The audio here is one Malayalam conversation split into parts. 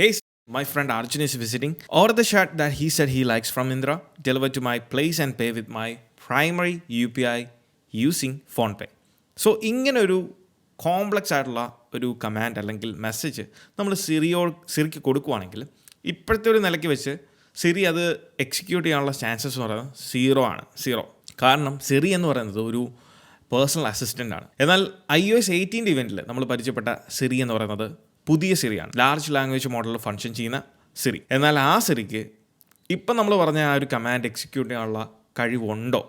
Hey, my friend Arjun is visiting. Order the shirt that he said he likes from Indra, delivered to my place and pay with my primary UPI using PhonePe. So ഇങ്ങനൊരു കോംപ്ലക്സ് ആയിട്ടുള്ള ഒരു കമാൻഡ് അല്ലെങ്കിൽ മെസ്സേജ് നമ്മൾ സിറിക്ക് കൊടുക്കുവാണെങ്കിൽ ഇപ്പോഴത്തെ ഒരു നിലയ്ക്ക് വെച്ച് സിറി അത് എക്സിക്യൂട്ട് ചെയ്യാനുള്ള ചാൻസസ് എന്ന് പറയുന്നത് സീറോ. കാരണം സിറി എന്ന് പറയുന്നത് ഒരു പേഴ്സണൽ അസിസ്റ്റൻ്റ് ആണ്. എന്നാൽ iOS 18 ഇവൻറ്റിൽ നമ്മൾ പരിചയപ്പെട്ട സിറി എന്ന് പറയുന്നത് പുതിയ സിറിയാണ്, ലാർജ് ലാംഗ്വേജ് മോഡലിൽ ഫങ്ഷൻ ചെയ്യുന്ന സിറി. എന്നാൽ ആ സിറിക്ക് ഇപ്പം നമ്മൾ പറഞ്ഞ ആ ഒരു കമാൻഡ് എക്സിക്യൂട്ട് ചെയ്യാനുള്ള കഴിവുണ്ടോ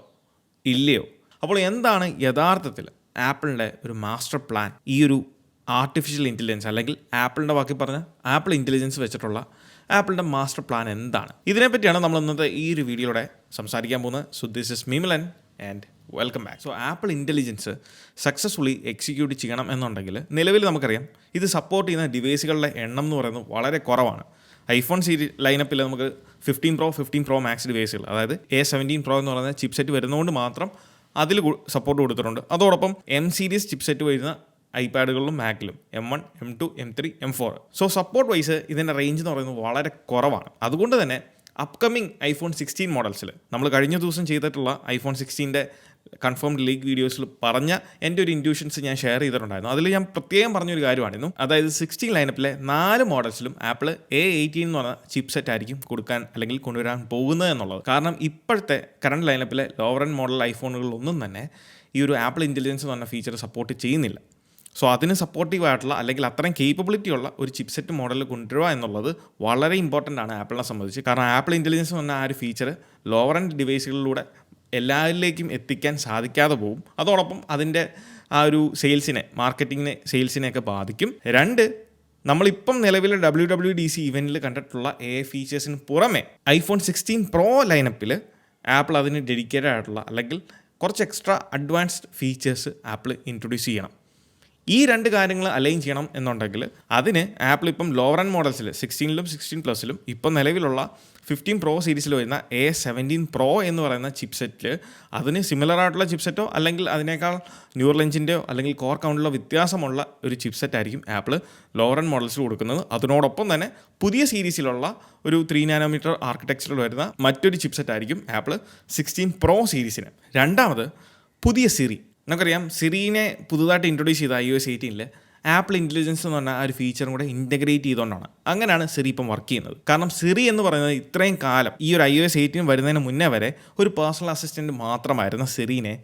ഇല്ലയോ? അപ്പോൾ എന്താണ് യഥാർത്ഥത്തിൽ ആപ്പിളിൻ്റെ ഒരു മാസ്റ്റർ പ്ലാൻ? ഈ ഒരു ആർട്ടിഫിഷ്യൽ ഇൻ്റലിജൻസ് അല്ലെങ്കിൽ ആപ്പിളിൻ്റെ ബാക്കി പറഞ്ഞ ആപ്പിൾ ഇൻ്റലിജൻസ് വെച്ചിട്ടുള്ള ആപ്പിളിൻ്റെ മാസ്റ്റർ പ്ലാൻ എന്താണ്? ഇതിനെപ്പറ്റിയാണ് നമ്മൾ ഇന്നത്തെ ഈ ഒരു വീഡിയോയിലൂടെ സംസാരിക്കാൻ പോകുന്നത്. സോ ദിസ് ഇസ് മിമിലൻ and welcome back. So Apple intelligence successfully execute ചെയ്യണം എന്നുണ്ടെങ്കിൽ നിലവിൽ നമുക്കറിയാം ഇത് സപ്പോർട്ട് ചെയ്യുന്ന ഡിവൈസുകളുടെ എണ്ണം എന്ന് പറയുന്നത് വളരെ കുറവാണ്. ഐഫോൺ ലൈനപ്പിൽ നമുക്ക് 15 Pro Max ഡിവൈസുകൾ, അതായത് A17 Pro എന്ന് പറയുന്ന ചിപ്സെറ്റ് വരുന്നതുകൊണ്ട് മാത്രം അതിൽ സപ്പോർട്ട് കൊടുത്തിട്ടുണ്ട്. അതോടൊപ്പം M സീരീസ് ചിപ്സെറ്റ് വരുന്ന ഐപാഡുകളിലും മാക്കിലും M1, M2, M3, M4. So support wise ഇതിൻ്റെ റേഞ്ച് എന്ന് പറയുന്നത് വളരെ കുറവാണ്. അതുകൊണ്ട് തന്നെ അപ്കമിങ് iPhone 16 മോഡൽസിൽ നമ്മൾ കഴിഞ്ഞ ദിവസം ചെയ്തിട്ടുള്ള iPhone 16 കൺഫേംഡ് ലീക്ക് വീഡിയോസിൽ പറഞ്ഞ എൻ്റെ ഒരു ഇൻഡ്യൂഷൻസ് ഞാൻ ഷെയർ ചെയ്തിട്ടുണ്ടായിരുന്നു. അതിൽ ഞാൻ പ്രത്യേകം പറഞ്ഞൊരു കാര്യമായിരുന്നു, അതായത് 16 ലൈനപ്പിലെ 4 മോഡൽസിലും ആപ്പിൾ A18 എന്ന് പറഞ്ഞ ചിപ്സെറ്റ് ആയിരിക്കും കൊടുക്കാൻ അല്ലെങ്കിൽ കൊണ്ടുവരാൻ പോകുന്നത് എന്നുള്ളത്. കാരണം ഇപ്പോഴത്തെ കറണ്ട് ലൈനപ്പിലെ ലോവർ എൻഡ് മോഡൽ ഐഫോണുകളിലൊന്നും തന്നെ ഈ ഒരു ആപ്പിൾ ഇൻ്റലിജൻസ് എന്ന് പറഞ്ഞ ഫീച്ചർ സപ്പോർട്ട് ചെയ്യുന്നില്ല. സോ അതിന് സപ്പോർട്ടീവ് ആയിട്ടുള്ള അല്ലെങ്കിൽ അത്രയും കേപ്പബിലിറ്റി ഉള്ള ഒരു ചിപ്സെറ്റ് മോഡൽ കൊണ്ടുവരിക എന്നുള്ളത് വളരെ ഇമ്പോർട്ടൻ്റ് ആണ് ആപ്പിളിനെ സംബന്ധിച്ച്. കാരണം ആപ്പിൾ ഇൻ്റലിജൻസ് എന്ന് പറഞ്ഞ ആ ഒരു ഫീച്ചർ ലോവർ എൻഡ് ഡിവൈസുകളിലൂടെ എല്ലാവരിലേക്കും എത്തിക്കാൻ സാധിക്കാതെ പോകും. അതോടൊപ്പം അതിൻ്റെ ആ ഒരു സെയിൽസിനെയൊക്കെ ബാധിക്കും. 2, നമ്മളിപ്പം നിലവിലെ WWDC ഇവൻറ്റിൽ കണ്ടിട്ടുള്ള ഫീച്ചേഴ്സിന് പുറമെ iPhone 16 Pro ലൈനപ്പിൽ ആപ്പിൾ അതിന് ഡെഡിക്കേറ്റഡ് ആയിട്ടുള്ള അല്ലെങ്കിൽ കുറച്ച് extra advanced features apple introduce ചെയ്യണം. ഈ 2 കാര്യങ്ങൾ അലൈൻ ചെയ്യണം എന്നുണ്ടെങ്കിൽ അതിന് ആപ്പിൾ ഇപ്പം ലോവർ എൻഡ് മോഡൽസിൽ 16ലും 16+ലും ഇപ്പം നിലവിലുള്ള 15 Pro സീരീസിൽ വരുന്ന A17 Pro എന്ന് പറയുന്ന ചിപ്സെറ്റിൽ അതിന് സിമിലർ ആയിട്ടുള്ള ചിപ്സെറ്റോ അല്ലെങ്കിൽ അതിനേക്കാൾ ന്യൂറൽ എഞ്ചിൻ്റെയോ അല്ലെങ്കിൽ കോർ കൗണ്ടിലോ വ്യത്യാസമുള്ള ഒരു ചിപ്സെറ്റ് ആയിരിക്കും ആപ്പിൾ ലോവർ എൻഡ് മോഡൽസിൽ കൊടുക്കുന്നത്. അതിനോടൊപ്പം തന്നെ പുതിയ സീരീസിലുള്ള ഒരു 3 നാനോമീറ്റർ ആർക്കിടെക്ചറിൽ വരുന്ന മറ്റൊരു ചിപ്സെറ്റ് ആയിരിക്കും ആപ്പിൾ 16 Pro സീരീസിന്. രണ്ടാമത് പുതിയ സിറി. നമുക്കറിയാം സിറീനെ പുതുതായിട്ട് ഇൻട്രൊഡ്യൂസ് ചെയ്ത iOS 18ൽ ആപ്പിൾ ഇൻ്റലിജൻസ് എന്ന് പറഞ്ഞാൽ ആ ഒരു ഫീച്ചറും കൂടെ ഇൻ്റഗ്രേറ്റ് ചെയ്തുകൊണ്ടാണ്. അങ്ങനെയാണ് സിറി ഇപ്പം വർക്ക് ചെയ്യുന്നത്. കാരണം സിറി എന്ന് പറയുന്നത് ഇത്രയും കാലം ഈ ഒരു iOS 18 വരുന്നതിന് മുന്നേ വരെ ഒരു പേഴ്സണൽ അസിസ്റ്റൻറ്റ് മാത്രമായിരുന്ന സിറീനെ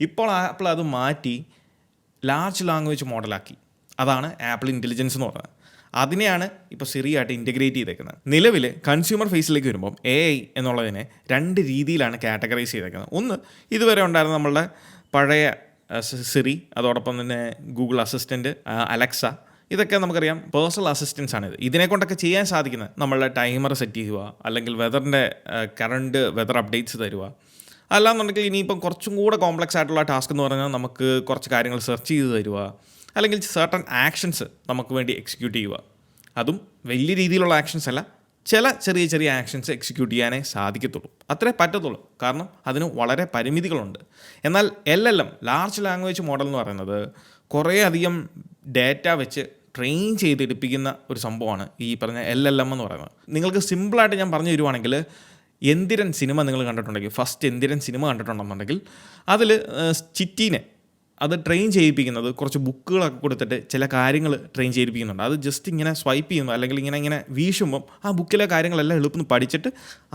ഇപ്പോൾ ആപ്പിൾ അത് മാറ്റി ലാർജ് ലാംഗ്വേജ് മോഡലാക്കി. അതാണ് ആപ്പിൾ ഇൻ്റലിജൻസ് എന്ന് പറയുന്നത്. അതിനെയാണ് ഇപ്പോൾ സിറിയായിട്ട് ഇൻ്റഗ്രേറ്റ് ചെയ്തേക്കുന്നത്. നിലവിൽ കൺസ്യൂമർ ഫേസിലേക്ക് വരുമ്പം AI എന്നുള്ളതിനെ 2 രീതിയിലാണ് കാറ്റഗറൈസ് ചെയ്തേക്കുന്നത്. ഒന്ന്, ഇതുവരെ ഉണ്ടായിരുന്ന നമ്മളുടെ പഴയ സിറി, അതോടൊപ്പം തന്നെ ഗൂഗിൾ അസിസ്റ്റൻറ്റ്, അലക്സ, ഇതൊക്കെ നമുക്കറിയാം പേഴ്സണൽ അസിസ്റ്റൻസ് ആണിത്. ഇതിനെ കൊണ്ടൊക്കെ ചെയ്യാൻ സാധിക്കുന്നത് നമ്മളുടെ ടൈമർ സെറ്റ് ചെയ്യുക, അല്ലെങ്കിൽ കറണ്ട് വെതർ അപ്ഡേറ്റ്സ് തരിക. അല്ലാന്നുണ്ടെങ്കിൽ ഇനിയിപ്പം കുറച്ചും കൂടെ കോംപ്ലക്സ് ആയിട്ടുള്ള ടാസ്ക് എന്ന് പറഞ്ഞാൽ നമുക്ക് കുറച്ച് കാര്യങ്ങൾ സെർച്ച് ചെയ്ത് തരിക, അല്ലെങ്കിൽ സർട്ടൺ ആക്ഷൻസ് നമുക്ക് വേണ്ടി എക്സിക്യൂട്ട് ചെയ്യുക. അതും വലിയ രീതിയിലുള്ള ആക്ഷൻസ് അല്ല, ചില ചെറിയ ആക്ഷൻസ് എക്സിക്യൂട്ട് ചെയ്യാനേ സാധിക്കത്തുള്ളൂ. അത്രേ പറ്റത്തുള്ളൂ. കാരണം അതിന് വളരെ പരിമിതികളുണ്ട്. എന്നാൽ LLM, ലാർജ് ലാംഗ്വേജ് മോഡൽ എന്ന് പറയുന്നത് കുറേ അധികം ഡേറ്റ വെച്ച് ട്രെയിൻ ചെയ്തെടുപ്പിക്കുന്ന ഒരു സംഭവമാണ് ഈ പറഞ്ഞ LLM എന്ന് പറയുന്നത്. നിങ്ങൾക്ക് സിമ്പിളായിട്ട് ഞാൻ പറഞ്ഞു തരുവാണെങ്കിൽ, എന്തിരൻ സിനിമ നിങ്ങൾ കണ്ടിട്ടുണ്ടെങ്കിൽ, ഫസ്റ്റ് എന്തിരൻ സിനിമ കണ്ടിട്ടുണ്ടെന്നുണ്ടെങ്കിൽ അതിൽ ചിറ്റീനെ അത് ട്രെയിൻ ചെയ്യിപ്പിക്കുന്നത് കുറച്ച് ബുക്കുകളൊക്കെ കൊടുത്തിട്ട് ചില കാര്യങ്ങൾ ട്രെയിൻ ചെയ്യിപ്പിക്കുന്നുണ്ട്. അത് ജസ്റ്റ് ഇങ്ങനെ സ്വൈപ്പ് ചെയ്യുമ്പോൾ അല്ലെങ്കിൽ ഇങ്ങനെ വീശുമ്പം ആ ബുക്കിലെ കാര്യങ്ങളെല്ലാം എളുപ്പം പഠിച്ചിട്ട്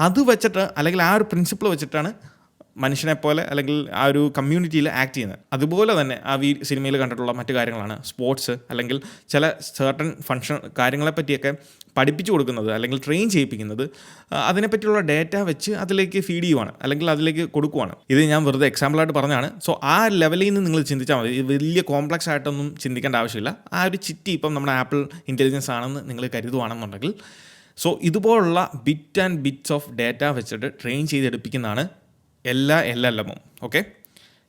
അത് വെച്ചിട്ട് അല്ലെങ്കിൽ ആ ഒരു പ്രിൻസിപ്പിൾ വെച്ചിട്ടാണ് മനുഷ്യനെ പോലെ അല്ലെങ്കിൽ ആ ഒരു കമ്മ്യൂണിറ്റിയിൽ ആക്ട് ചെയ്യുന്നത്. അതുപോലെ തന്നെ ആ സിനിമയിൽ കണ്ടിട്ടുള്ള മറ്റു കാര്യങ്ങളാണ് സ്പോർട്സ്, അല്ലെങ്കിൽ ചില സർട്ടൺ കാര്യങ്ങളെപ്പറ്റിയൊക്കെ പഠിപ്പിച്ചു കൊടുക്കുന്നത് അല്ലെങ്കിൽ ട്രെയിൻ ചെയ്യിപ്പിക്കുന്നത് അതിനെപ്പറ്റിയുള്ള ഡേറ്റ വെച്ച് അതിലേക്ക് ഫീഡ് ചെയ്യുവാണ് അല്ലെങ്കിൽ അതിലേക്ക് കൊടുക്കുവാണ്. ഇത് ഞാൻ വെറുതെ എക്സാമ്പിളായിട്ട് പറഞ്ഞാണ്. സോ ആ ലെവലിൽ നിന്ന് നിങ്ങൾ ചിന്തിച്ചാൽ മതി. വലിയ കോംപ്ലക്സ് ആയിട്ടൊന്നും ചിന്തിക്കേണ്ട ആവശ്യമില്ല. ആ ഒരു ചിറ്റി ഇപ്പം നമ്മുടെ ആപ്പിൾ ഇൻ്റലിജൻസ് ആണെന്ന് നിങ്ങൾ കരുതുവാണെന്നുണ്ടെങ്കിൽ, സോ ഇതുപോലുള്ള ബിറ്റ്സ് ഓഫ് ഡേറ്റ വെച്ചിട്ട് ട്രെയിൻ ചെയ്തെടുപ്പിക്കുന്നതാണ് എല്ലാ LLMഉം. ഓക്കെ,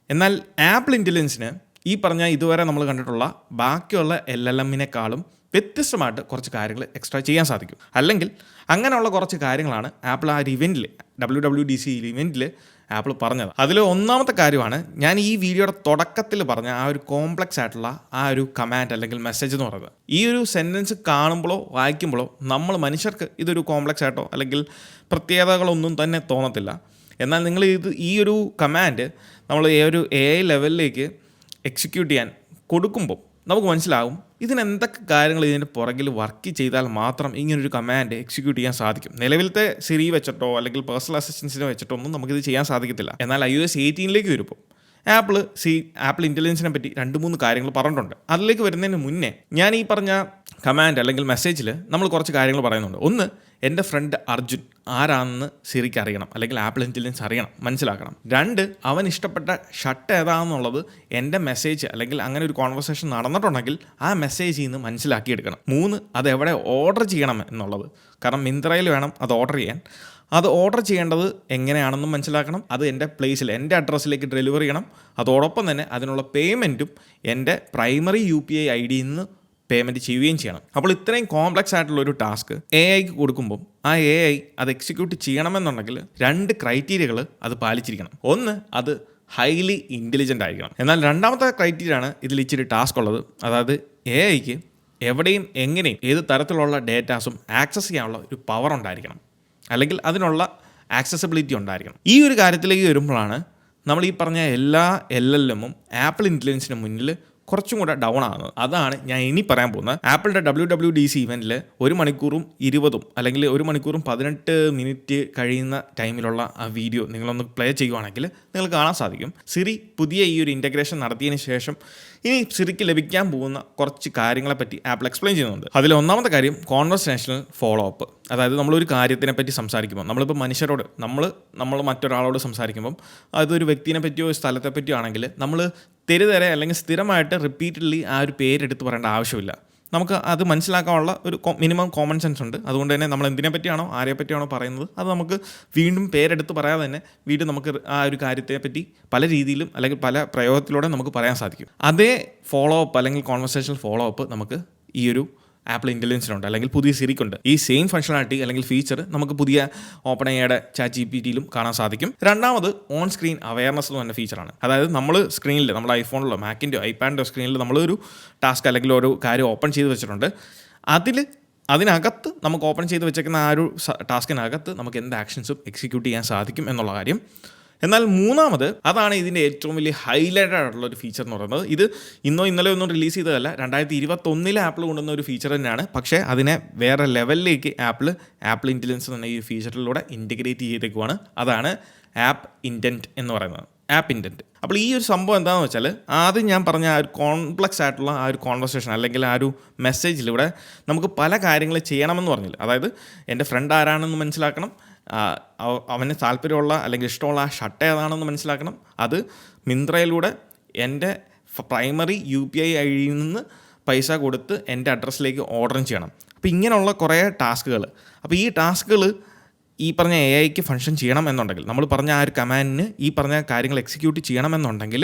എന്നാൽ ആപ്പിൾ ഇൻ്റലിജൻസിന് ഈ പറഞ്ഞ ഇതുവരെ നമ്മൾ കണ്ടിട്ടുള്ള ബാക്കിയുള്ള LLMനേക്കാളും വ്യത്യസ്തമായിട്ട് കുറച്ച് കാര്യങ്ങൾ എക്സ്ട്രാ ചെയ്യാൻ സാധിക്കും. അല്ലെങ്കിൽ അങ്ങനെയുള്ള കുറച്ച് കാര്യങ്ങളാണ് ആപ്പിൾ ആ ഒരു ഇവൻറ്റിൽ WWDC ഇവൻറ്റിൽ ആപ്പിൾ പറഞ്ഞത്. അതിൽ ഒന്നാമത്തെ കാര്യമാണ് ഞാൻ ഈ വീഡിയോയുടെ തുടക്കത്തിൽ പറഞ്ഞ ആ ഒരു കോംപ്ലക്സ് ആയിട്ടുള്ള ആ ഒരു കമാൻഡ് അല്ലെങ്കിൽ മെസ്സേജ് എന്ന് പറയുന്നത്. ഈ ഒരു സെൻറ്റൻസ് കാണുമ്പോഴോ വായിക്കുമ്പോഴോ നമ്മൾ മനുഷ്യർക്ക് ഇതൊരു കോംപ്ലക്സ് ആയിട്ടോ അല്ലെങ്കിൽ പ്രത്യേകതകളൊന്നും തന്നെ തോന്നത്തില്ല. എന്നാൽ നിങ്ങൾ ഈ ഒരു കമാൻഡ് നമ്മൾ ഈ ഒരു AI ലെവലിലേക്ക് എക്സിക്യൂട്ട് ചെയ്യാൻ കൊടുക്കുമ്പോൾ നമുക്ക് മനസ്സിലാകും ഇതിനെന്തൊക്കെ കാര്യങ്ങൾ ഇതിൻ്റെ പുറകിൽ വർക്ക് ചെയ്താൽ മാത്രം ഇങ്ങനൊരു കമാൻഡ് എക്സിക്യൂട്ട് ചെയ്യാൻ സാധിക്കും. നിലവിലത്തെ സിരി വെച്ചിട്ടോ അല്ലെങ്കിൽ പേഴ്സണൽ അസിസ്റ്റൻസിനെ വെച്ചിട്ടോ ഒന്നും നമുക്കിത് ചെയ്യാൻ സാധിക്കത്തില്ല. എന്നാൽ iOS 18 വരുമ്പോൾ ആപ്പിൾ ഇൻ്റലിജൻസിനെ പറ്റി 2-3 കാര്യങ്ങൾ പറഞ്ഞിട്ടുണ്ട്. അതിലേക്ക് വരുന്നതിന് മുന്നേ ഞാൻ ഈ പറഞ്ഞ കമാൻഡ് അല്ലെങ്കിൽ മെസ്സേജിൽ നമ്മൾ കുറച്ച് കാര്യങ്ങൾ പറയുന്നുണ്ട്. ഒന്ന്, എൻ്റെ ഫ്രണ്ട് അർജുൻ ആരാണെന്ന് സിറിക്ക് അറിയണം, അല്ലെങ്കിൽ ആപ്പിൾ ഇൻ്റലിജൻസ് അറിയണം, മനസ്സിലാക്കണം. 2, അവൻ ഇഷ്ടപ്പെട്ട ഷർട്ട് ഏതാണെന്നുള്ളത് എൻ്റെ മെസ്സേജ് അല്ലെങ്കിൽ അങ്ങനെ ഒരു കോൺവെർസേഷൻ നടന്നിട്ടുണ്ടെങ്കിൽ ആ മെസ്സേജിൽ നിന്ന് മനസ്സിലാക്കിയെടുക്കണം. 3, അത് എവിടെ ഓർഡർ ചെയ്യണം എന്നുള്ളത്. കാരണം മിന്ത്രയിൽ വേണം അത് ഓർഡർ ചെയ്യാൻ. അത് ഓർഡർ ചെയ്യേണ്ടത് എങ്ങനെയാണെന്നും മനസ്സിലാക്കണം. അത് എൻ്റെ പ്ലേസിൽ എൻ്റെ അഡ്രസ്സിലേക്ക് ഡെലിവറി ചെയ്യണം. അതോടൊപ്പം തന്നെ അതിനുള്ള പേയ്മെൻറ്റും എൻ്റെ പ്രൈമറി UPI ID നിന്ന് പേയ്മെൻറ്റ് ചെയ്യുകയും ചെയ്യണം. അപ്പോൾ ഇത്രയും കോംപ്ലക്സ് ആയിട്ടുള്ളൊരു ടാസ്ക് AIക്ക് കൊടുക്കുമ്പം ആ AI അത് എക്സിക്യൂട്ട് ചെയ്യണമെന്നുണ്ടെങ്കിൽ 2 ക്രൈറ്റീരിയകൾ അത് പാലിച്ചിരിക്കണം. ഒന്ന്, അത് ഹൈലി ഇൻ്റലിജൻ്റ് ആയിരിക്കണം. എന്നാൽ രണ്ടാമത്തെ ക്രൈറ്റീരിയയാണ് ഇതിൽ ഇച്ചിരി ടാസ്ക് ഉള്ളത്. അതായത് AIക്ക് എവിടെയും എങ്ങനെയും ഏത് തരത്തിലുള്ള ഡേറ്റാസും ആക്സസ് ചെയ്യാനുള്ള ഒരു പവർ ഉണ്ടായിരിക്കണം, അല്ലെങ്കിൽ അതിനുള്ള ആക്സസിബിലിറ്റി ഉണ്ടായിരിക്കണം. ഈ ഒരു കാര്യത്തിലേക്ക് വരുമ്പോഴാണ് നമ്മൾ ഈ പറഞ്ഞ എല്ലാ LLMഉം ആപ്പിൾ ഇൻ്റലിജൻസിന് മുന്നിൽ കുറച്ചും കൂടെ ഡൗൺ ആകുന്നത്. അതാണ് ഞാൻ ഇനി പറയാൻ പോകുന്നത്. ആപ്പിളിൻ്റെ WWDC ഇവൻറ്റിൽ 1 മണിക്കൂറും 20 അല്ലെങ്കിൽ 1 മണിക്കൂറും 18 മിനിറ്റ് കഴിയുന്ന ടൈമിലുള്ള ആ വീഡിയോ നിങ്ങളൊന്ന് പ്ലേ ചെയ്യുവാണെങ്കിൽ നിങ്ങൾക്ക് കാണാൻ സാധിക്കും. സിറി പുതിയ ഈ ഒരു ഇൻ്റഗ്രേഷൻ നടത്തിയതിന് ശേഷം ഇനി സിറിക്ക് ലഭിക്കാൻ പോകുന്ന കുറച്ച് കാര്യങ്ങളെപ്പറ്റി ആപ്പിൾ എക്സ്പ്ലെയിൻ ചെയ്യുന്നുണ്ട്. അതിൽ ഒന്നാമത്തെ കാര്യം കോൺവെർസേഷണൽ ഫോളോ അപ്പ്. അതായത് നമ്മളൊരു കാര്യത്തിനെ പറ്റി സംസാരിക്കുമ്പോൾ, നമ്മളിപ്പോൾ മനുഷ്യരോട് നമ്മൾ മറ്റൊരാളോട് സംസാരിക്കുമ്പം അതൊരു വ്യക്തിനെ പറ്റിയോ സ്ഥലത്തെ പറ്റിയോ ആണെങ്കിൽ നമ്മൾ തെരുതെരെ അല്ലെങ്കിൽ സ്ഥിരമായിട്ട് റിപ്പീറ്റഡ്ലി ആ ഒരു പേരെടുത്ത് പറയേണ്ട ആവശ്യമില്ല. നമുക്ക് അത് മനസ്സിലാക്കാനുള്ള ഒരു മിനിമം കോമൺ സെൻസ് ഉണ്ട്. അതുകൊണ്ട് തന്നെ നമ്മൾ എന്തിനെ പറ്റിയാണോ ആരെ പറ്റിയാണോ പറയുന്നത് അത് നമുക്ക് വീണ്ടും പേരെടുത്ത് പറയാതെ തന്നെ വീണ്ടും നമുക്ക് ആ ഒരു കാര്യത്തെ പറ്റി പല രീതിയിലും അല്ലെങ്കിൽ പല പ്രയോഗത്തിലൂടെ നമുക്ക് പറയാൻ സാധിക്കും. അതേ ഫോളോ അപ്പ് അല്ലെങ്കിൽ കോൺവെർസേഷണൽ ഫോളോ അപ്പ് നമുക്ക് ഈ ഒരു ആപ്പിൾ ഇൻ്റലിജൻസിനുണ്ട്, അല്ലെങ്കിൽ പുതിയ സിറിക്കുണ്ട്. ഈ സെയിം ഫംഗ്ഷനാലിറ്റി അല്ലെങ്കിൽ ഫീച്ചർ നമുക്ക് പുതിയ OpenAIയുടെ ChatGPTയിലും കാണാൻ സാധിക്കും. രണ്ടാമത് ഓൺ സ്ക്രീൻ അവയർനെസ് എന്ന് പറഞ്ഞ ഫീച്ചറാണ്. അതായത് നമ്മൾ സ്ക്രീനിൽ, നമ്മുടെ ഐഫോണിലോ മാക്കിൻ്റെയോ ഐപാഡിൻ്റെയോ സ്ക്രീനിൽ നമ്മളൊരു ടാസ്ക് അല്ലെങ്കിൽ ഒരു കാര്യം ഓപ്പൺ ചെയ്ത് വെച്ചിട്ടുണ്ട്. അതിനകത്ത് നമുക്ക് ഓപ്പൺ ചെയ്ത് വെച്ചേക്കുന്ന ആ ഒരു ടാസ്കിനകത്ത് നമുക്ക് എന്ത് ആക്ഷൻസും എക്സിക്യൂട്ട് ചെയ്യാൻ സാധിക്കും എന്നുള്ള കാര്യം. എന്നാൽ മൂന്നാമത്, അതാണ് ഇതിൻ്റെ ഏറ്റവും വലിയ ഹൈലൈറ്റഡ് ആയിട്ടുള്ള ഒരു ഫീച്ചർ എന്ന് പറയുന്നത്. ഇത് ഇന്നലെ ഒന്നും റിലീസ് ചെയ്തതല്ല, 2021 ആപ്പിൾ കൊണ്ടുവന്ന ഒരു ഫീച്ചർ തന്നെയാണ്. പക്ഷേ അതിനെ വേറെ ലെവലിലേക്ക് ആപ്പിൾ ഇൻ്റലിജൻസ് എന്ന ഈ ഫീച്ചറിലൂടെ ഇൻറ്റഗ്രേറ്റ് ചെയ്തേക്കുവാണ്. അതാണ് ആപ്പ് ഇൻറ്റൻറ്റ് എന്ന് പറയുന്നത്, ആപ്പ് ഇൻറ്റൻറ്റ്. അപ്പോൾ ഈ ഒരു സംഭവം എന്താണെന്ന് വെച്ചാൽ, ആദ്യം ഞാൻ പറഞ്ഞ ആ ഒരു കോംപ്ലക്സ് ആയിട്ടുള്ള ആ ഒരു കോൺവെർസേഷൻ അല്ലെങ്കിൽ ആ ഒരു മെസ്സേജിലൂടെ നമുക്ക് പല കാര്യങ്ങൾ ചെയ്യണമെന്ന് പറഞ്ഞില്ല. അതായത് എൻ്റെ ഫ്രണ്ട് ആരാണെന്ന് മനസ്സിലാക്കണം, അവന് താല്പര്യമുള്ള അല്ലെങ്കിൽ ഇഷ്ടമുള്ള ആ ഷർട്ട് ഏതാണെന്ന് മനസ്സിലാക്കണം, അത് മിന്ത്രയിലൂടെ എൻ്റെ പ്രൈമറി UPI ID നിന്ന് പൈസ കൊടുത്ത് എൻ്റെ അഡ്രസ്സിലേക്ക് ഓർഡർ ചെയ്യണം. അപ്പോൾ ഇങ്ങനെയുള്ള കുറേ ടാസ്കുകൾ. അപ്പോൾ ഈ ടാസ്കുകൾ ഈ പറഞ്ഞ AIക്ക് ഫങ്ഷൻ ചെയ്യണം എന്നുണ്ടെങ്കിൽ, നമ്മൾ പറഞ്ഞ ആ ഒരു കമാൻഡിന് ഈ പറഞ്ഞ കാര്യങ്ങൾ എക്സിക്യൂട്ട് ചെയ്യണമെന്നുണ്ടെങ്കിൽ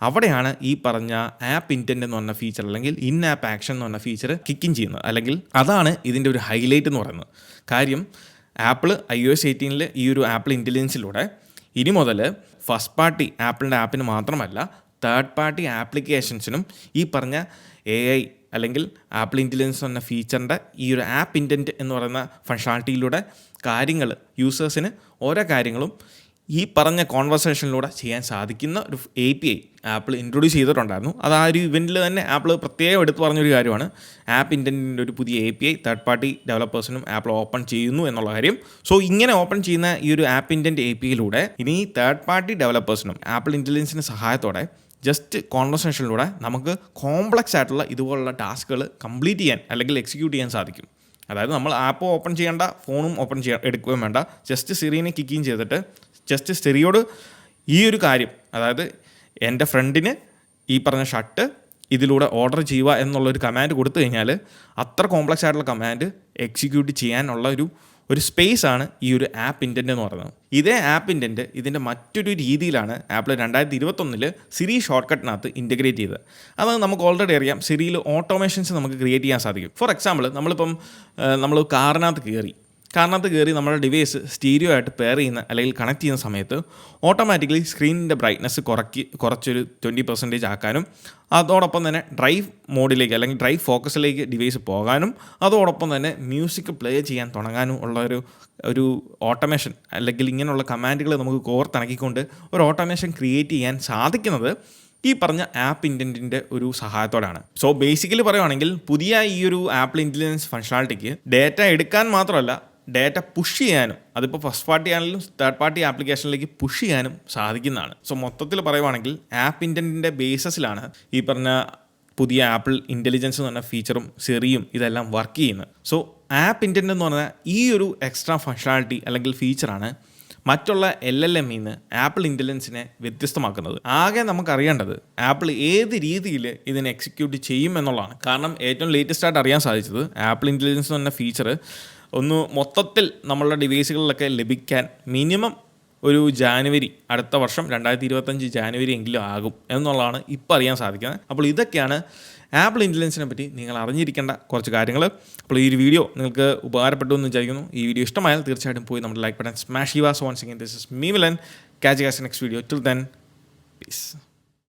അവിടെയാണ് ഈ പറഞ്ഞ ആപ്പ് ഇൻറ്റൻറ്റ് എന്ന് പറഞ്ഞ ഫീച്ചർ അല്ലെങ്കിൽ ഇൻ ആപ്പ് ആക്ഷൻ എന്ന് പറഞ്ഞ ഫീച്ചർ കിക്കിൻ ചെയ്യുന്നത്. അല്ലെങ്കിൽ അതാണ് ഇതിൻ്റെ ഒരു ഹൈലൈറ്റ് എന്ന് പറയുന്നത്. കാര്യം ആപ്പിൾ iOS 18 ഈ ഒരു ആപ്പിൾ ഇൻ്റലിജൻസിലൂടെ ഇനി മുതൽ ഫസ്റ്റ് പാർട്ടി ആപ്പിളിൻ്റെ ആപ്പിന് മാത്രമല്ല തേർഡ് പാർട്ടി ആപ്ലിക്കേഷൻസിനും ഈ പറഞ്ഞ AI അല്ലെങ്കിൽ ആപ്പിൾ ഇൻ്റലിജൻസ് എന്ന ഫീച്ചറിൻ്റെ ഈ ഒരു ആപ്പ് ഇൻറ്റൻറ്റ് എന്ന് പറയുന്ന ഫങ്ഷനാലിറ്റിയിലൂടെ കാര്യങ്ങൾ യൂസേഴ്സിന് ഓരോ കാര്യങ്ങളും ഈ പറഞ്ഞ കോൺവെർസേഷനിലൂടെ ചെയ്യാൻ സാധിക്കുന്ന ഒരു API ആപ്പിൾ ഇൻട്രൊഡ്യൂസ് ചെയ്തിട്ടുണ്ടായിരുന്നു. അത് ആ ഒരു ഇവൻറ്റിൽ തന്നെ ആപ്പിൾ പ്രത്യേകം എടുത്തു പറഞ്ഞൊരു കാര്യമാണ്. ആപ്പ് ഇൻറ്റൻറ്റിൻ്റെ ഒരു പുതിയ API തേർഡ് പാർട്ടി ഡെവലപ്പേഴ്സിനും ആപ്പിൾ ഓപ്പൺ ചെയ്യുന്നു എന്നുള്ള കാര്യം. സോ ഇങ്ങനെ ഓപ്പൺ ചെയ്യുന്ന ഈ ഒരു ആപ്പ് ഇൻറ്റൻറ്റ് APIയിലൂടെ ഇനി തേർഡ് പാർട്ടി ഡെവലപ്പേഴ്സിനും ആപ്പിൾ ഇൻ്റലിജൻസിൻ്റെ സഹായത്തോടെ ജസ്റ്റ് കോൺവെർസേഷനിലൂടെ നമുക്ക് കോംപ്ലക്സ് ആയിട്ടുള്ള ഇതുപോലുള്ള ടാസ്കുകൾ കംപ്ലീറ്റ് ചെയ്യാൻ അല്ലെങ്കിൽ എക്സിക്യൂട്ട് ചെയ്യാൻ സാധിക്കും. അതായത് നമ്മൾ ആപ്പ് ഓപ്പൺ ചെയ്യേണ്ട, ഫോണും ഓപ്പൺ എടുക്കുകയും വേണ്ട, ജസ്റ്റ് സിറിനെ കിക്കിങ് ചെയ്തിട്ട് ജസ്റ്റ് സിറിയോട് ഈ ഒരു കാര്യം, അതായത് എൻ്റെ ഫ്രണ്ടിന് ഈ പറഞ്ഞ ഷർട്ട് ഇതിലൂടെ ഓർഡർ ചെയ്യുക എന്നുള്ളൊരു കമാൻഡ് കൊടുത്തു കഴിഞ്ഞാൽ അത്ര കോംപ്ലക്സ് ആയിട്ടുള്ള കമാൻഡ് എക്സിക്യൂട്ട് ചെയ്യാനുള്ള ഒരു സ്പേസാണ് ഈ ഒരു ആപ്പ് ഇൻറ്റൻറ്റ് എന്ന് പറയുന്നത്. ഇതേ ആപ്പ് ഇൻറ്റൻറ്റ് ഇതിൻ്റെ മറ്റൊരു രീതിയിലാണ് ആപ്പിൾ 2021 സിറി ഷോർട്ട് കട്ടിനകത്ത് ഇൻറ്റഗ്രേറ്റ് ചെയ്തത്. അത് നമുക്ക് ഓൾറെഡി അറിയാം, സിറിയിൽ ഓട്ടോമേഷൻസ് നമുക്ക് ക്രിയേറ്റ് ചെയ്യാൻ സാധിക്കും. ഫോർ എക്സാമ്പിൾ, നമ്മൾ കാറിനകത്ത് കാരണത്ത് കയറി നമ്മുടെ ഡിവൈസ് സ്റ്റീരിയോ ആയിട്ട് പെയർ ചെയ്യുന്ന അല്ലെങ്കിൽ കണക്ട് ചെയ്യുന്ന സമയത്ത് ഓട്ടോമാറ്റിക്കലി സ്ക്രീനിൻ്റെ ബ്രൈറ്റ്നസ് കുറച്ചൊരു 20% ആക്കാനും അതോടൊപ്പം തന്നെ ഡ്രൈവ് മോഡിലേക്ക് അല്ലെങ്കിൽ ഡ്രൈവ് ഫോക്കസിലേക്ക് ഡിവൈസ് പോകാനും അതോടൊപ്പം തന്നെ മ്യൂസിക് പ്ലേ ചെയ്യാൻ തുടങ്ങാനും ഉള്ള ഒരു ഓട്ടോമേഷൻ അല്ലെങ്കിൽ ഇങ്ങനെയുള്ള കമാൻഡുകൾ നമുക്ക് കോർത്തിണക്കിക്കൊണ്ട് ഒരു ഓട്ടോമേഷൻ ക്രിയേറ്റ് ചെയ്യാൻ സാധിക്കുന്നത് ഈ പറഞ്ഞ ആപ്പ് ഇൻറ്റൻറ്റിൻ്റെ ഒരു സഹായത്തോടാണ്. സോ ബേസിക്കലി പറയുവാണെങ്കിൽ പുതിയ ഈ ഒരു ആപ്പിൾ ഇൻ്റലിജൻസ് ഫങ്ഷണാലിറ്റിക്ക് ഡേറ്റ എടുക്കാൻ മാത്രമല്ല ഡേറ്റ പുഷ് ചെയ്യാനും അതിപ്പോൾ ഫസ്റ്റ് പാർട്ടി ആണെങ്കിലും തേർഡ് പാർട്ടി ആപ്ലിക്കേഷനിലേക്ക് പുഷ് ചെയ്യാനും സാധിക്കുന്നതാണ്. സോ മൊത്തത്തിൽ പറയുവാണെങ്കിൽ ആപ്പ് ഇൻറ്റൻറ്റിൻ്റെ ബേസിസിലാണ് ഈ പറഞ്ഞ പുതിയ ആപ്പിൾ ഇൻ്റലിജൻസ് എന്ന് പറഞ്ഞ ഫീച്ചറും സിറിയും ഇതെല്ലാം വർക്ക് ചെയ്യുന്നത്. സോ ആപ്പ് ഇൻറ്റൻറ്റ് എന്ന് പറഞ്ഞാൽ ഈ ഒരു എക്സ്ട്രാ ഫങ്ഷണാലിറ്റി അല്ലെങ്കിൽ ഫീച്ചറാണ് മറ്റുള്ള LLMയിൽ നിന്ന് ആപ്പിൾ ഇൻ്റലിജൻസിനെ വ്യത്യസ്തമാക്കുന്നത്. ആകെ നമുക്കറിയേണ്ടത് ആപ്പിൾ ഏത് രീതിയിൽ ഇതിനെ എക്സിക്യൂട്ട് ചെയ്യും എന്നുള്ളതാണ്. കാരണം ഏറ്റവും ലേറ്റസ്റ്റ് ആയിട്ട് അറിയാൻ സാധിച്ചത് ആപ്പിൾ ഇൻ്റലിജൻസ് എന്ന് പറഞ്ഞ ഫീച്ചർ ഒന്ന് മൊത്തത്തിൽ നമ്മളുടെ ഡിവൈസുകളിലൊക്കെ ലഭിക്കാൻ മിനിമം ഒരു ജാനുവരി അടുത്ത വർഷം 2025 ജാനുവരി എങ്കിലും ആകും എന്നുള്ളതാണ് ഇപ്പോൾ അറിയാൻ സാധിക്കുന്നത്. അപ്പോൾ ഇതൊക്കെയാണ് ആപ്പിൾ ഇൻ്റലിജൻസിനെ പറ്റി നിങ്ങൾ അറിഞ്ഞിരിക്കേണ്ട കുറച്ച് കാര്യങ്ങൾ. അപ്പോൾ ഈ ഒരു വീഡിയോ നിങ്ങൾക്ക് ഉപകാരപ്പെട്ടു എന്ന് വിചാരിക്കുന്നു. ഈ വീഡിയോ ഇഷ്ടമായാൽ തീർച്ചയായിട്ടും പോയി നമ്മുടെ ലൈക്ക് ബട്ടൺ സ്മാഷ് ചെയ്യുക. So once again this is me വിലൻ. Catch you guys in the next video. Till then, peace.